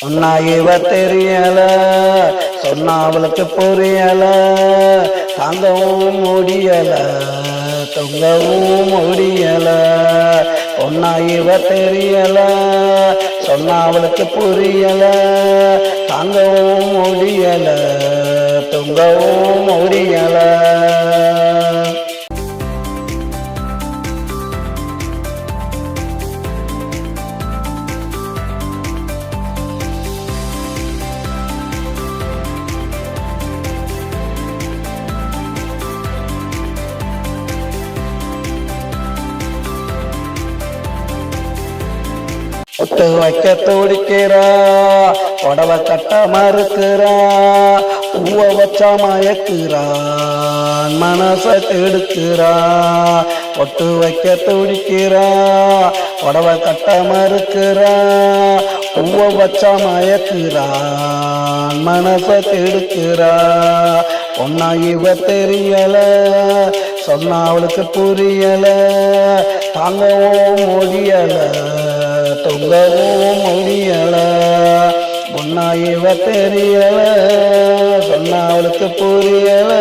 சொன்னா இவ தெரியல, சொன்னா அவளுக்கு புரியல, தாங்கவும் முடியல, தொங்கவும் முடியல. சொன்னா இவ தெரியல, சொன்னா அவளுக்கு புரியல, தாங்கவும் முடியல, தொங்கவும் முடியல. ஒட்டு வைக்க துடிக்கிறா, புடவை கட்ட மறுக்கிறா, பூவ வச்சா மயக்கிறா, மனச கெடுக்கிறா. ஒட்டு வைக்க துடிக்கிறா, புடவை கட்ட மறுக்கிறா, பூவ வச்சா மயக்கிறா, மனச கெடுக்கிறா. பொண்ணா இவ தெரியல, சொன்னா அவளுக்கு புரியல, தாங்கவும் முடியல, தொங்கவும் முடியல. பொண்ணா இவ தெரியல, சொன்னா அவளுக்கு புரியல.